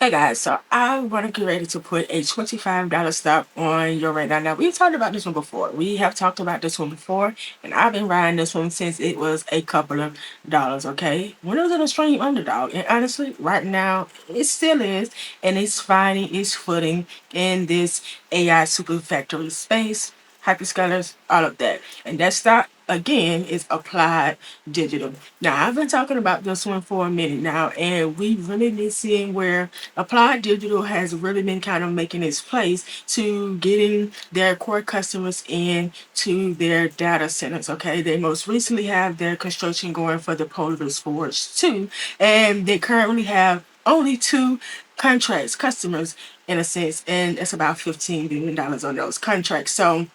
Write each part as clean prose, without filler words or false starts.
Hey guys, so I want to get ready to put a $25 stop on your radar. Now, we've talked about this one before. We have talked about this one before, and I've been riding this one since it was a couple of dollars, okay? When it was an extreme underdog, and honestly, right now, it still is, and it's finding its footing in this AI super factory space, hyperscalers, all of that. And that stock, again, is Applied Digital. Now, I've been talking about this one for a minute now, and we've really been seeing where Applied Digital has really been kind of making its place to getting their core customers in to their data centers. Okay, they most recently have their construction going for the Polaris Forge 2, and they currently have only two contracts, customers in a sense, and it's about $15 billion on those contracts. So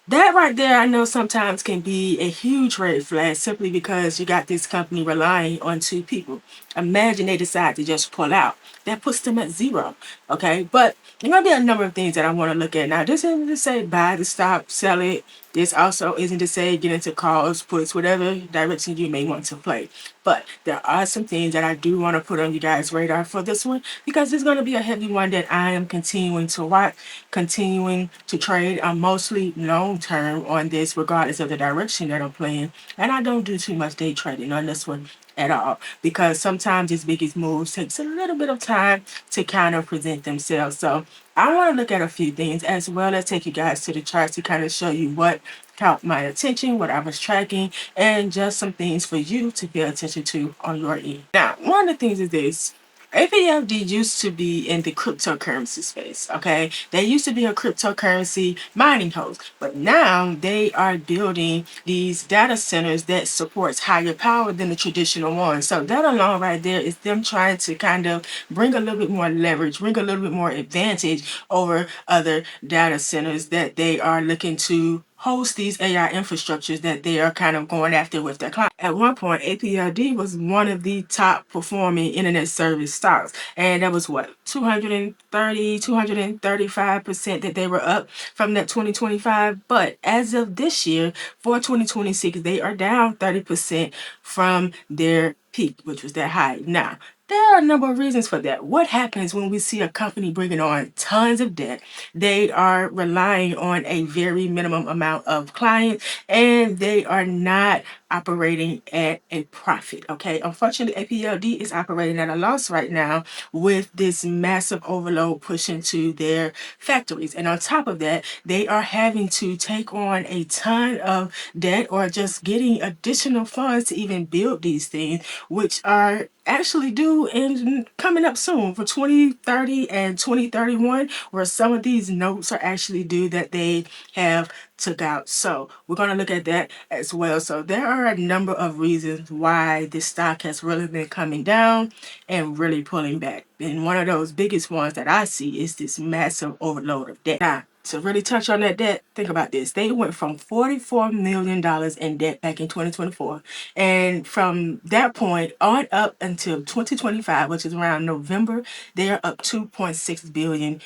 that right there, I know sometimes can be a huge red flag simply because you got this company relying on two people. Imagine they decide to just pull out. That puts them at zero. Okay, but there's going to be a number of things that I want to look at. Now, this isn't to say buy the stock, sell it. This also isn't to say get into calls, puts, whatever direction you may want to play. But there are some things that I do want to put on you guys' radar for this one because it's going to be a heavy one that I am continuing to watch, continuing to trade. I'm mostly long term on this regardless of the direction that I'm playing. And I don't do too much day trading on this one at all because sometimes these biggest moves takes a little bit of time to kind of present themselves. So I want to look at a few things as well as take you guys to the charts to kind of show you what caught my attention, what I was tracking, and just some things for you to pay attention to on your end. Now, one of the things is this. APLD used to be in the cryptocurrency space, okay? They used to be a cryptocurrency mining host, but now they are building these data centers that supports higher power than the traditional ones. So that alone right there is them trying to kind of bring a little bit more leverage, bring a little bit more advantage over other data centers that they are looking to host these AI infrastructures that they are kind of going after with their clients. At one point, APLD was one of the top performing internet service stocks. And that was what, 235% that they were up from that 2025. But as of this year, for 2026, they are down 30% from their peak, which was that high. Now, there are a number of reasons for that. What happens when we see a company bringing on tons of debt? They are relying on a very minimum amount of clients and they are not operating at a profit. Okay, unfortunately, APLD is operating at a loss right now with this massive overload pushing to their factories. And on top of that, they are having to take on a ton of debt or just getting additional funds to even build these things, which are actually due and coming up soon for 2030 and 2031, where some of these notes are actually due that they have took out. So we're going to look at that as well. So there are a number of reasons why this stock has really been coming down and really pulling back. And one of those biggest ones that I see is this massive overload of debt. Now, to really touch on that debt, think about this. They went from $44 million in debt back in 2024. And from that point on up until 2025, which is around November, they are up $2.6 billion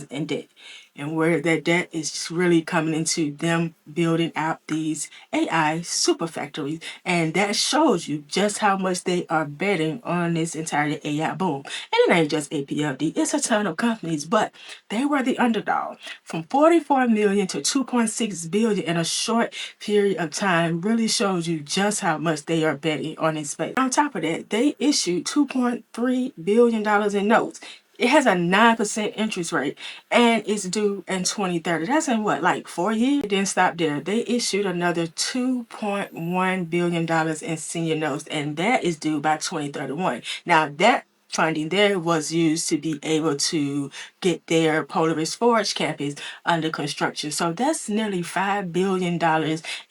in debt. And where that debt is really coming into them building out these AI super factories. And that shows you just how much they are betting on this entire AI boom. And it ain't just APLD, it's a ton of companies, but they were the underdog. From 44 million to 2.6 billion in a short period of time really shows you just how much they are betting on this space. On top of that, they issued $2.3 billion in notes. It has a 9% interest rate and it's due in 2030. That's in what, like 4 years? It didn't stop there. They issued another $2.1 billion in senior notes and that is due by 2031. Now that funding there was used to be able to get their Polaris Forge campus under construction. So that's nearly $5 billion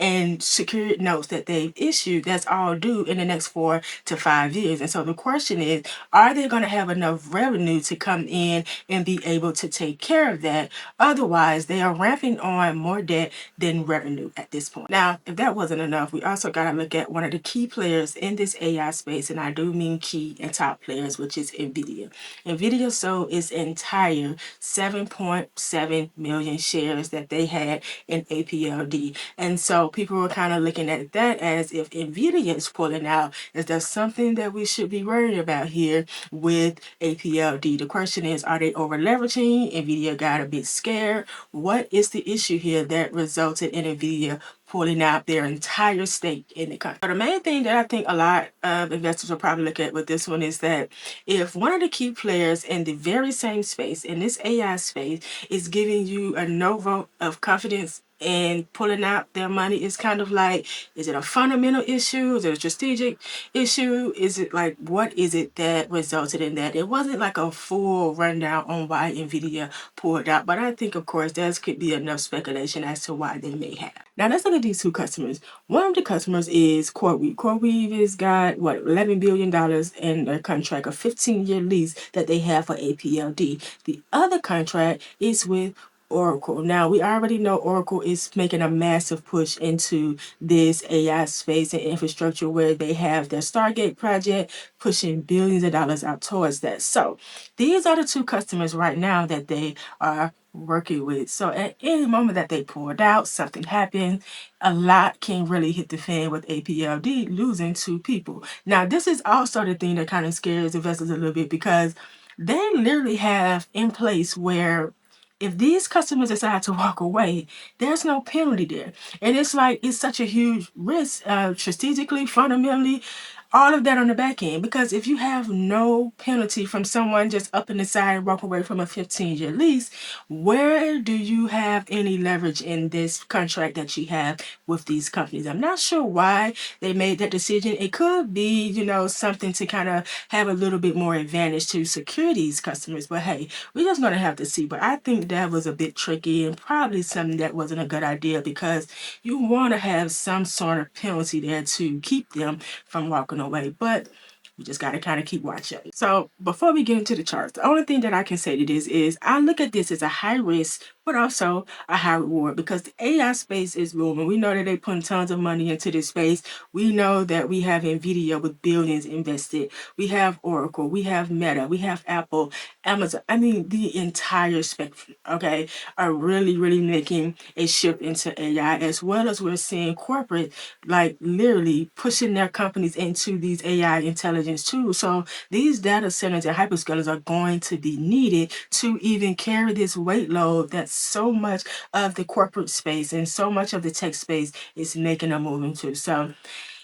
in secured notes that they've issued. That's all due in the next 4 to 5 years. And so the question is, are they going to have enough revenue to come in and be able to take care of that? Otherwise, they are ramping on more debt than revenue at this point. Now, if that wasn't enough, we also got to look at one of the key players in this AI space, and I do mean key and top players with which is Nvidia. Nvidia sold its entire 7.7 million shares that they had in APLD. And so people were kind of looking at that as, if Nvidia is pulling out, is there something that we should be worried about here with APLD? The question is, are they over leveraging? Nvidia got a bit scared. What is the issue here that resulted in Nvidia pulling out their entire stake in the company? But the main thing that I think a lot of investors will probably look at with this one is that if one of the key players in the very same space, in this AI space, is giving you a no vote of confidence and pulling out their money, it's kind of like, is it a fundamental issue? Is it a strategic issue? Is it like, what is it that resulted in that? It wasn't like a full rundown on why Nvidia pulled out, but I think, of course, there could be enough speculation as to why they may have. Now let's look at these two customers. One of the customers is CoreWeave. CoreWeave has got what, $11 billion in their contract, a 15-year lease that they have for APLD. The other contract is with Oracle. Now, we already know Oracle is making a massive push into this AI space and infrastructure, where they have their Stargate project pushing billions of dollars out towards that. So these are the two customers right now that they are working with. So at any moment that they pulled out, something happened. A lot can really hit the fan with APLD losing two people. Now, this is also the thing that kind of scares investors a little bit, because they literally have in place where if these customers decide to walk away, there's no penalty there. And it's like, it's such a huge risk, strategically, fundamentally, all of that on the back end. Because if you have no penalty from someone just up and decide and walk away from a 15-year lease, where do you have any leverage in this contract that you have with these companies? I'm not sure why they made that decision. It could be, something to kind of have a little bit more advantage to secure these customers. But hey, we're just going to have to see. But I think that was a bit tricky and probably something that wasn't a good idea, because you want to have some sort of penalty there to keep them from walking away. But we just got to kind of keep watching. So before we get into the charts, the only thing that I can say to this is I look at this as a high risk, but also a high reward, because the AI space is moving. We know that they're putting tons of money into this space. We know that we have Nvidia with billions invested. We have Oracle. We have Meta. We have Apple, Amazon. I mean, the entire spectrum, okay, are really, really making a shift into AI, as well as we're seeing corporate, like, literally pushing their companies into these AI intelligence tools. So these data centers and hyperscalers are going to be needed to even carry this weight load that so much of the corporate space and so much of the tech space is making a move into. So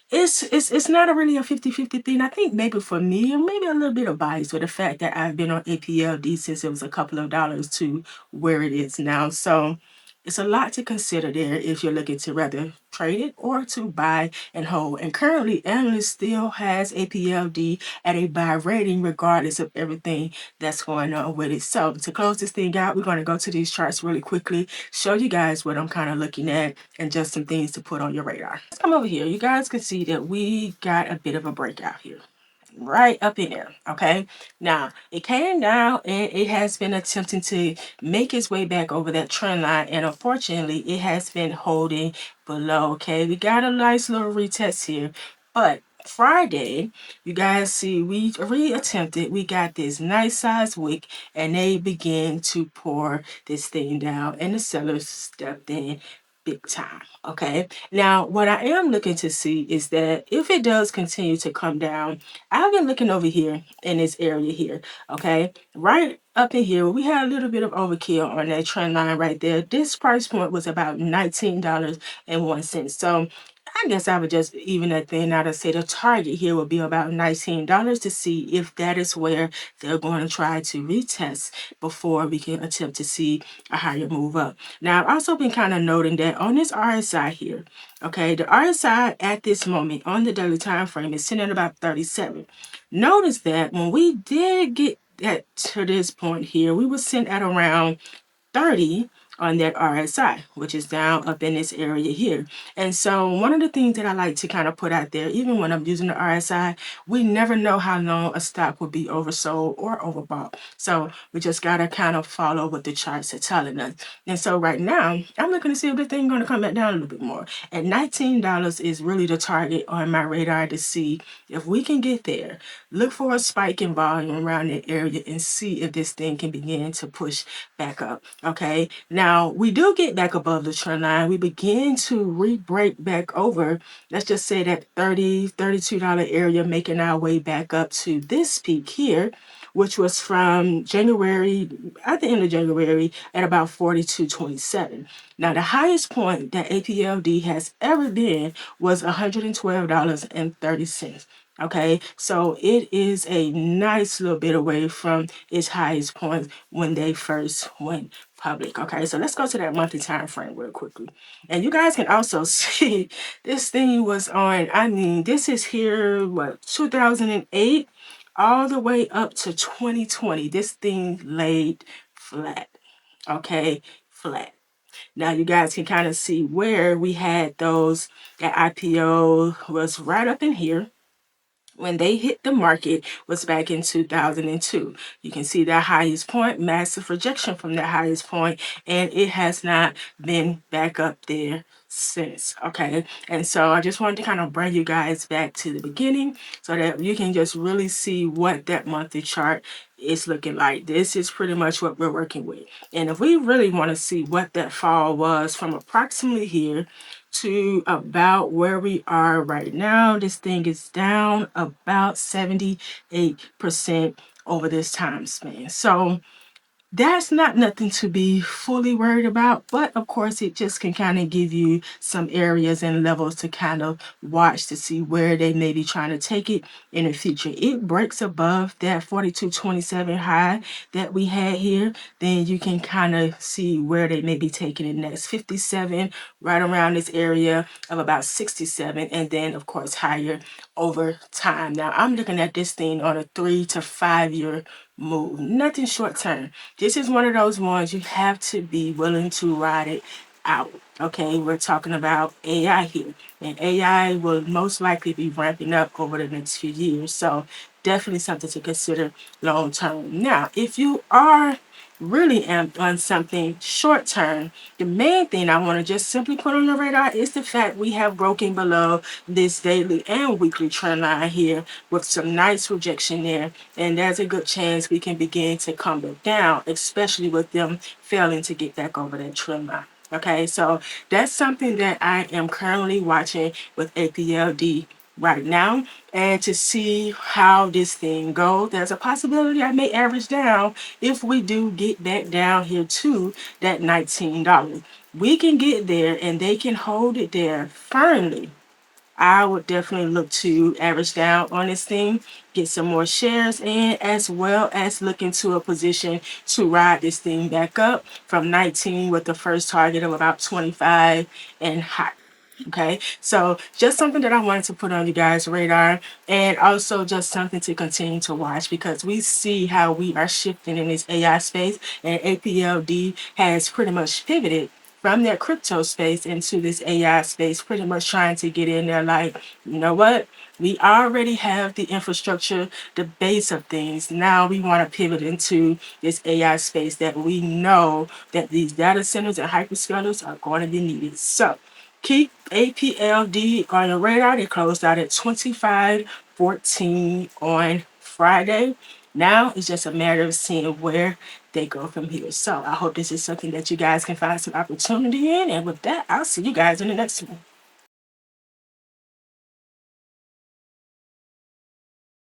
it's not a really a 50-50 thing. I think maybe for me, and maybe a little bit of bias with the fact that I've been on APLD since it was a couple of dollars to where it is now. So it's a lot to consider there if you're looking to rather trade it or to buy and hold. And currently, analyst still has APLD at a buy rating regardless of everything that's going on with it. So to close this thing out, we're going to go to these charts really quickly, show you guys what I'm kind of looking at, and just some things to put on your radar. Let's come over here. You guys can see that we got a bit of a breakout here, right up in there. Okay, now it came down and it has been attempting to make its way back over that trend line, and unfortunately it has been holding below. Okay, we got a nice little retest here, but Friday, you guys see, we reattempted. We got this nice size wick, and they began to pour this thing down, and the sellers stepped in big time. Okay, now what I am looking to see is that if it does continue to come down, I've been looking over here in this area here. Okay, right up in here, we had a little bit of overkill on that trend line right there. This price point was about $19.01. So I guess I would just even that thing out and say the target here would be about $19 to see if that is where they're going to try to retest before we can attempt to see a higher move up. Now, I've also been kind of noting that on this RSI here, okay, the RSI at this moment on the daily time frame is sitting at about 37. Notice that when we did get to this point here, we were sitting at around 30, on that RSI, which is down up in this area here. And so one of the things that I like to kind of put out there, even when I'm using the RSI, we never know how long a stock will be oversold or overbought. So we just got to kind of follow what the charts are telling us. And so right now, I'm looking to see if the thing going to come back down a little bit more. At $19 is really the target on my radar to see if we can get there. Look for a spike in volume around that area and see if this thing can begin to push back up. Okay, now we do get back above the trend line. We begin to re-break back over, let's just say that $32 area, making our way back up to this peak here, which was from January, at the end of January, at about 42.27. Now, the highest point that APLD has ever been was $112.30. Okay, so it is a nice little bit away from its highest point when they first went public. Okay, so let's go to that monthly time frame real quickly. And you guys can also see this thing was on, I mean, this is here, what, 2008, all the way up to 2020. This thing laid flat. Okay, flat. Now you guys can kind of see where we had those, that IPO was right up in here. When they hit the market was back in 2002. You can see that highest point, massive rejection from that highest point, and it has not been back up there since. Okay, and so I just wanted to kind of bring you guys back to the beginning so that you can just really see what that monthly chart is looking like. This is pretty much what we're working with. And if we really want to see what that fall was from approximately here to about where we are right now, this thing is down about 78% over this time span. So that's not nothing to be fully worried about, but of course it just can kind of give you some areas and levels to kind of watch to see where they may be trying to take it in the future. It breaks above that 42.27 high that we had here, then you can kind of see where they may be taking it next. 57, right around this area of about 67, and then of course higher over time. Now I'm looking at this thing on a 3 to 5 year move, nothing short term. This is one of those ones you have to be willing to ride it out. Okay, we're talking about AI here, and AI will most likely be ramping up over the next few years. So definitely something to consider long term. Now, if you are really amped on something short term, the main thing I want to just simply put on your radar is the fact we have broken below this daily and weekly trend line here with some nice rejection there, and there's a good chance we can begin to come back down, especially with them failing to get back over that trend line. Okay, so that's something that I am currently watching with APLD right now, and to see how this thing goes. There's a possibility I may average down if we do get back down here to that $19. We can get there and they can hold it there firmly. I would definitely look to average down on this thing, get some more shares in, as well as look into a position to ride this thing back up from 19 with the first target of about 25 and high. Okay, so just something that I wanted to put on you guys' radar, and also just something to continue to watch, because we see how we are shifting in this AI space, and APLD has pretty much pivoted from that crypto space into this AI space, pretty much trying to get in there like, you know what? We already have the infrastructure, the base of things. Now we want to pivot into this AI space that we know that these data centers and hyperscalers are going to be needed. So keep APLD on your radar. They closed out at 25.14 on Friday. Now it's just a matter of seeing where they go from here. So I hope this is something that you guys can find some opportunity in. And with that, I'll see you guys in the next one.